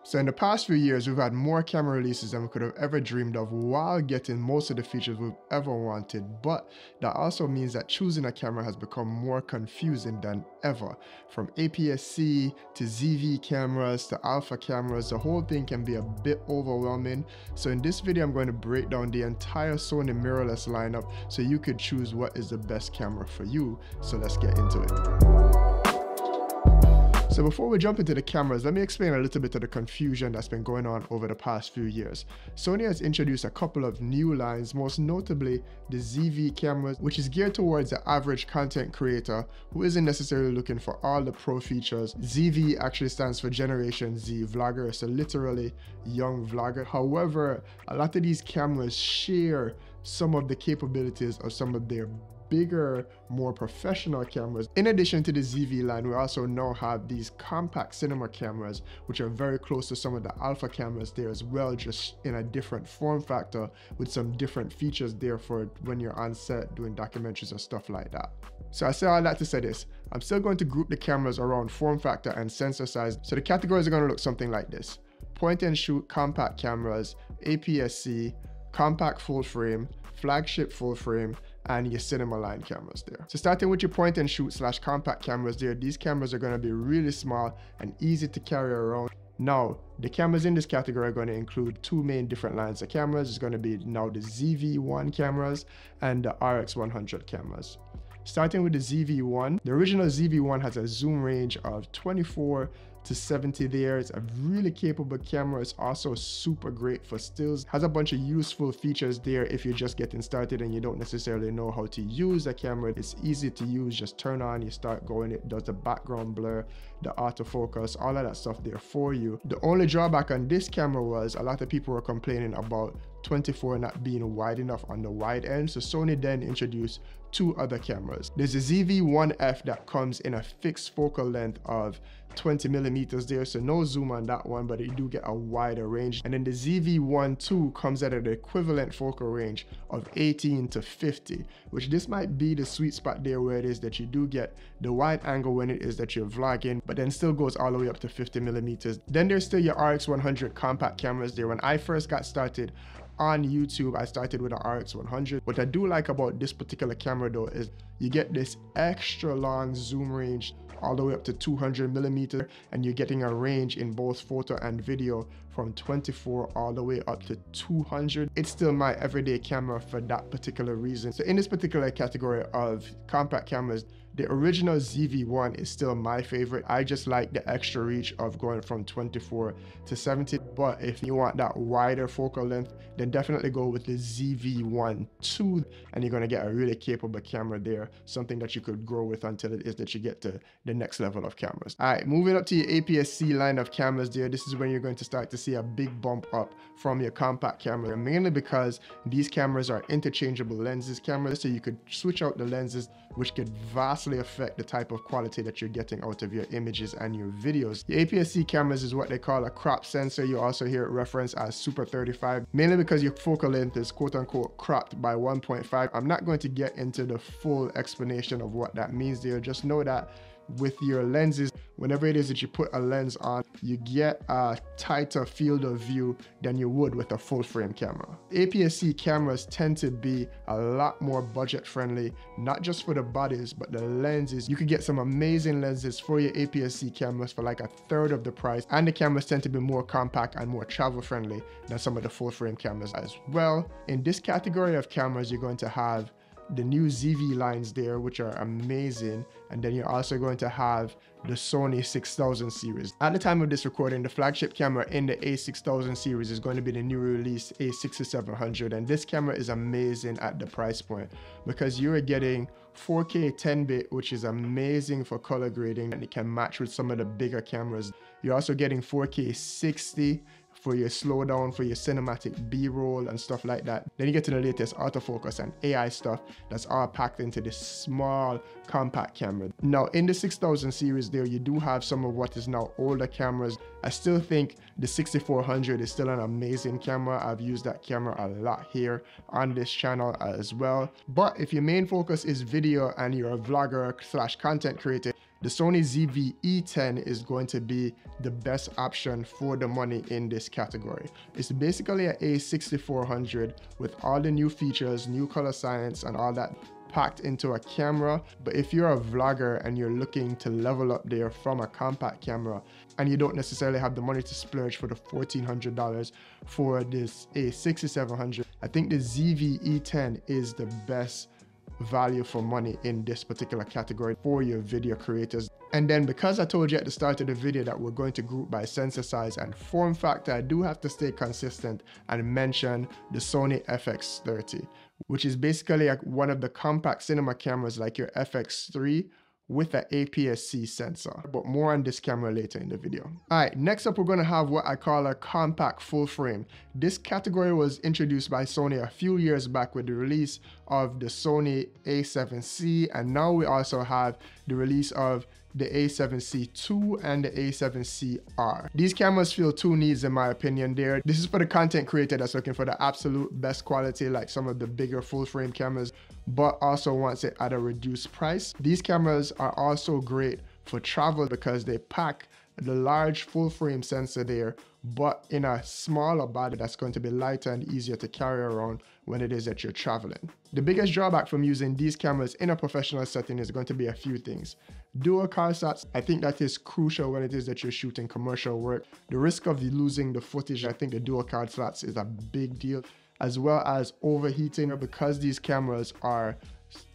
So in the past few years, we've had more camera releases than we could have ever dreamed of while getting most of the features we've ever wanted. But that also means that choosing a camera has become more confusing than ever. From APS-C to ZV cameras to alpha cameras, the whole thing can be a bit overwhelming. So in this video, I'm going to break down the entire Sony Mirrorless lineup so you could choose what is the best camera for you. So let's get into it. So before we jump into the cameras, let me explain a little bit of the confusion that's been going on over the past few years. Sony has introduced a couple of new lines, most notably the ZV cameras, which is geared towards the average content creator who isn't necessarily looking for all the pro features. ZV actually stands for Generation Z Vlogger, so literally young vlogger. However, a lot of these cameras share some of the capabilities of some of their bigger, more professional cameras. In addition to the ZV line, we also now have these compact cinema cameras, which are very close to some of the alpha cameras there as well, just in a different form factor with some different features there for when you're on set doing documentaries and stuff like that. So I say all that to say this, I'm still going to group the cameras around form factor and sensor size. So the categories are going to look something like this: point and shoot compact cameras, APS-C, compact full frame, flagship full frame, and your cinema line cameras there. So starting with your point and shoot / compact cameras there, these cameras are going to be really small and easy to carry around. Now, the cameras in this category are going to include two main different lines of cameras. It's going to be now the ZV-1 cameras and the RX100 cameras. Starting with the ZV-1, the original ZV-1 has a zoom range of 24 to 70 there. It's a really capable camera. It's also super great for stills. Has a bunch of useful features there if you're just getting started and you don't necessarily know how to use a camera. It's easy to use. Just turn on, you start going. It does the background blur, the autofocus, all of that stuff there for you. The only drawback on this camera was a lot of people were complaining about 24 not being wide enough on the wide end. So Sony then introduced two other cameras. There's a ZV-1F that comes in a fixed focal length of 20 millimeters there, so no zoom on that one, but you do get a wider range. And then the ZV-1-2 comes at an equivalent focal range of 18 to 50, which this might be the sweet spot there where it is that you do get the wide angle when it is that you're vlogging, but then still goes all the way up to 50 millimeters. Then there's still your RX100 compact cameras there. When I first got started on YouTube, I started with an RX100. What I do like about this particular camera though is you get this extra long zoom range all the way up to 200 millimeters, and you're getting a range in both photo and video from 24 all the way up to 200. It's still my everyday camera for that particular reason. So in this particular category of compact cameras, the original ZV-1 is still my favorite. I just like the extra reach of going from 24 to 70. But if you want that wider focal length, then definitely go with the ZV-1-2, and you're gonna get a really capable camera there, something that you could grow with until it is that you get to the next level of cameras. All right, moving up to your APS-C line of cameras there, this is when you're going to start to see a big bump up from your compact camera, mainly because these cameras are interchangeable lenses cameras, so you could switch out the lenses, which could vastly affect the type of quality that you're getting out of your images and your videos. The APS-C cameras is what they call a crop sensor. You also hear it referenced as Super 35, mainly because your focal length is quote unquote cropped by 1.5. I'm not going to get into the full explanation of what that means there. Just know that with your lenses, whenever it is that you put a lens on, you get a tighter field of view than you would with a full frame camera. APS-C cameras tend to be a lot more budget friendly, not just for the bodies, but the lenses. You could get some amazing lenses for your APS-C cameras for like a third of the price, and the cameras tend to be more compact and more travel friendly than some of the full frame cameras as well. In this category of cameras, you're going to have the new ZV lines there, which are amazing, and then you're also going to have the Sony 6000 series. At the time of this recording, the flagship camera in the A6000 series is going to be the new release A6700, and this camera is amazing at the price point because you're getting 4K 10-bit, which is amazing for color grading, and it can match with some of the bigger cameras. You're also getting 4K 60 for your slowdown, for your cinematic B-roll and stuff like that. Then you get to the latest autofocus and AI stuff that's all packed into this small compact camera. Now in the 6000 series there, you do have some of what is now older cameras. I still think the 6400 is still an amazing camera. I've used that camera a lot here on this channel as well. But if your main focus is video and you're a vlogger / content creator, the Sony ZV-E10 is going to be the best option for the money in this category. It's basically an A6400 with all the new features, new color science and all that packed into a camera. But if you're a vlogger and you're looking to level up there from a compact camera and you don't necessarily have the money to splurge for the $1,400 for this A6700, I think the ZV-E10 is the best value for money in this particular category for your video creators. And then because I told you at the start of the video that we're going to group by sensor size and form factor, I do have to stay consistent and mention the Sony FX30, which is basically like one of the compact cinema cameras like your FX3 with an APS-C sensor, but more on this camera later in the video. All right, next up we're going to have what I call a compact full frame. This category was introduced by Sony a few years back with the release of the Sony A7C, and now we also have the release of the A7C II and the A7CR. These cameras fill two needs in my opinion there. This is for the content creator that's looking for the absolute best quality like some of the bigger full frame cameras, but also wants it at a reduced price. These cameras are also great for travel because they pack the large full frame sensor there, but in a smaller body that's going to be lighter and easier to carry around when it is that you're traveling. The biggest drawback from using these cameras in a professional setting is going to be a few things. Dual card slots, I think that is crucial when it is that you're shooting commercial work. The risk of losing the footage, I think the dual card slots is a big deal, as well as overheating. Because these cameras are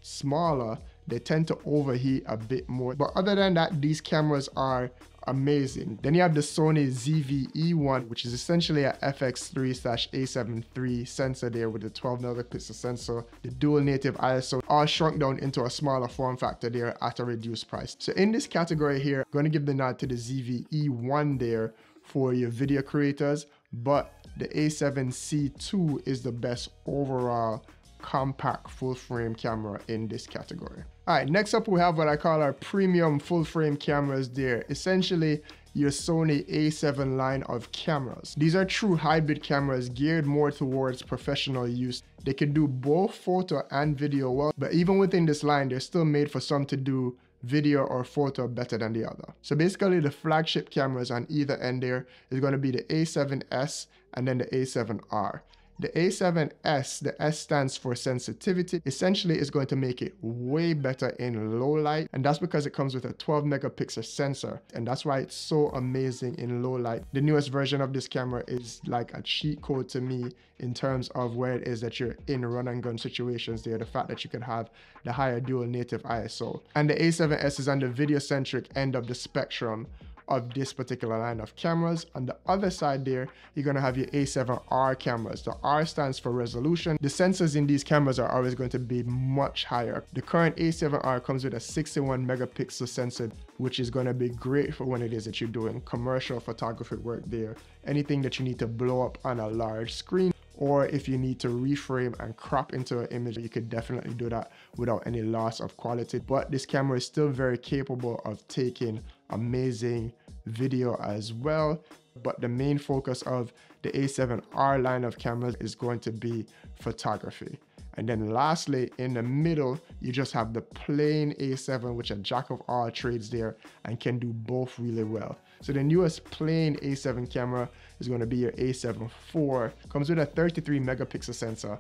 smaller, they tend to overheat a bit more. But other than that, these cameras are amazing. Then you have the Sony ZV-E1, which is essentially a FX3/A7 III sensor there with the 12 megapixel sensor, the dual native ISO, all shrunk down into a smaller form factor there at a reduced price. So in this category here, I'm going to give the nod to the ZV-E1 there for your video creators, but the A7C II is the best overall compact full frame camera in this category. All right, next up we have what I call our premium full frame cameras there, essentially your Sony A7 line of cameras. These are true hybrid cameras geared more towards professional use. They can do both photo and video well, but even within this line, they're still made for some to do video or photo better than the other. So basically the flagship cameras on either end there is going to be the A7S and then the A7R. The A7S, the S stands for sensitivity, essentially is going to make it way better in low light, and that's because it comes with a 12 megapixel sensor, and that's why it's so amazing in low light. The newest version of this camera is like a cheat code to me in terms of where it is that you're in run and gun situations there, the fact that you could have the higher dual native ISO. And the A7S is on the video centric end of the spectrum of this particular line of cameras. On the other side there, you're going to have your A7R cameras. The R stands for resolution. The sensors in these cameras are always going to be much higher. The current A7R comes with a 61 megapixel sensor, which is going to be great for when it is that you're doing commercial photography work there. Anything that you need to blow up on a large screen, or if you need to reframe and crop into an image, you could definitely do that without any loss of quality. But this camera is still very capable of taking amazing video as well. But the main focus of the A7R line of cameras is going to be photography. And then lastly, in the middle, you just have the plain A7, which is a jack of all trades there and can do both really well. So the newest plain A7 camera is going to be your A7 IV. Comes with a 33 megapixel sensor,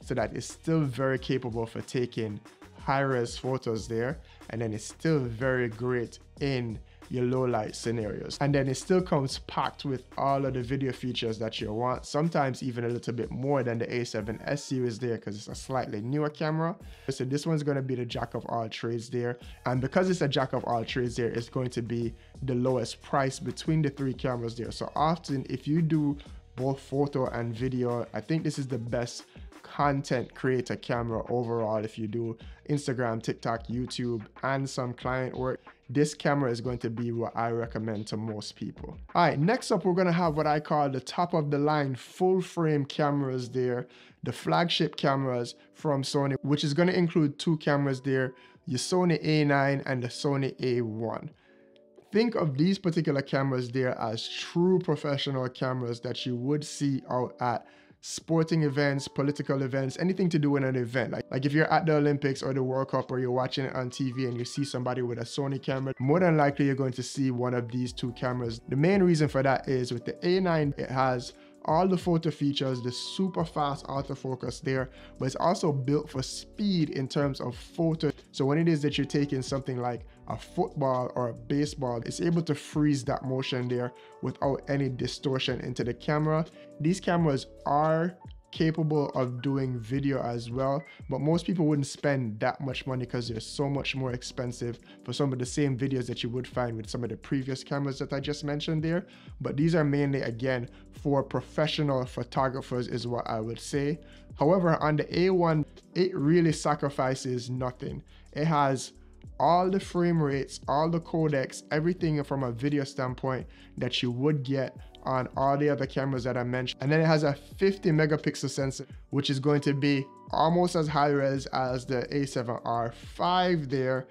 so that is still very capable for taking high-res photos there, and then it's still very great in your low light scenarios. And then it still comes packed with all of the video features that you want, sometimes even a little bit more than the A7S series there, because it's a slightly newer camera. So this one's going to be the jack of all trades there, and because it's a jack of all trades there, it's going to be the lowest price between the three cameras there. So often if you do both photo and video, I think this is the best content creator camera overall. If you do Instagram, TikTok, YouTube, and some client work, this camera is going to be what I recommend to most people. All right, next up, we're going to have what I call the top of the line full frame cameras there, the flagship cameras from Sony, which is going to include two cameras there, your Sony A9 and the Sony A1. Think of these particular cameras there as true professional cameras that you would see out at sporting events, political events, anything to do with an event. Like if you're at the Olympics or the World Cup or you're watching it on TV and you see somebody with a Sony camera, more than likely you're going to see one of these two cameras. The main reason for that is with the A9, it has all the photo features, the super fast autofocus there, but it's also built for speed in terms of photo. So when it is that you're taking something like a football or a baseball, it's able to freeze that motion there without any distortion into the camera. These cameras are capable of doing video as well, but most people wouldn't spend that much money because they're so much more expensive for some of the same videos that you would find with some of the previous cameras that I just mentioned there. But these are mainly, again, for professional photographers is what I would say. However, on the A1, it really sacrifices nothing. It has all the frame rates, all the codecs, everything from a video standpoint that you would get on all the other cameras that I mentioned. And then it has a 50 megapixel sensor, which is going to be almost as high res as the A7R5 there,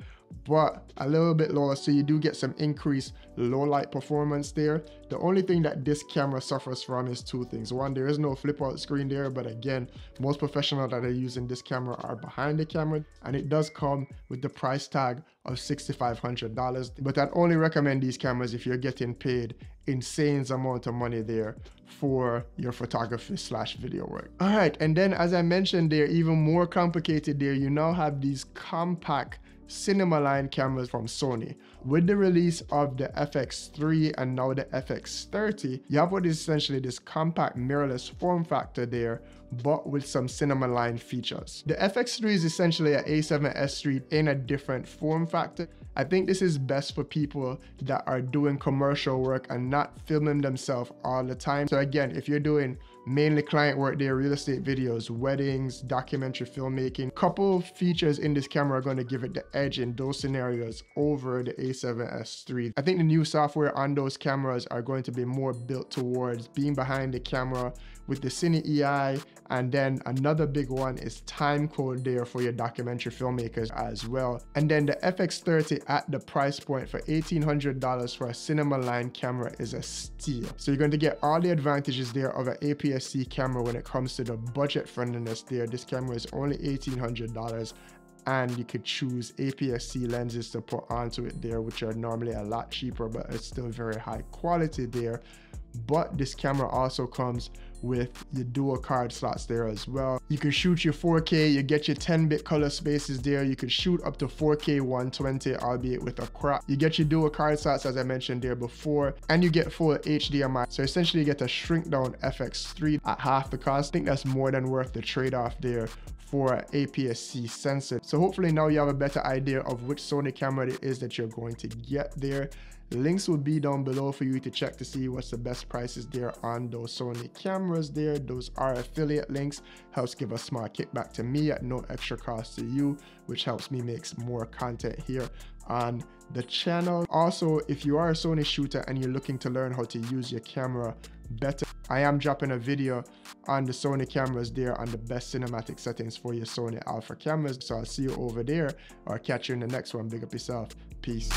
but a little bit lower, so you do get some increased low light performance there. The only thing that this camera suffers from is two things. One, there is no flip out screen there, but again, most professionals that are using this camera are behind the camera, and it does come with the price tag of $6,500. But I'd only recommend these cameras if you're getting paid insane amount of money there for your photography / video work. All right, and then as I mentioned there, even more complicated there, you now have these compact cinema line cameras from Sony. With the release of the FX3 and now the FX30, you have what is essentially this compact mirrorless form factor there, but with some cinema line features. The FX3 is essentially an A7S III in a different form factor. I think this is best for people that are doing commercial work and not filming themselves all the time. So again, if you're doing mainly client work there, real estate videos, weddings, documentary filmmaking, couple features in this camera are going to give it the edge in those scenarios over the A7S III. I think the new software on those cameras are going to be more built towards being behind the camera with the Cine EI, and then another big one is time code there for your documentary filmmakers as well. And then the FX30 at the price point for $1,800 for a cinema line camera is a steal. So you're going to get all the advantages there of an APS-C camera when it comes to the budget friendliness there. This camera is only $1,800. And you could choose APS-C lenses to put onto it there, which are normally a lot cheaper, but it's still very high quality there. But this camera also comes with your dual card slots there as well. You can shoot your 4K, you get your 10-bit color spaces there. You can shoot up to 4K 120, albeit with a crop. You get your dual card slots, as I mentioned there before, and you get full HDMI. So essentially you get a shrink down FX3 at half the cost. I think that's more than worth the trade-off there for an APS-C sensor. So hopefully now you have a better idea of which Sony camera it is that you're going to get there. Links will be down below for you to check to see what's the best prices there on those Sony cameras there. Those are affiliate links, helps give a small kickback to me at no extra cost to you, which helps me make more content here on the channel. Also, if you are a Sony shooter and you're looking to learn how to use your camera better, I am dropping a video on the Sony cameras there on the best cinematic settings for your Sony Alpha cameras. So I'll see you over there, or catch you in the next one. Big up yourself. Peace.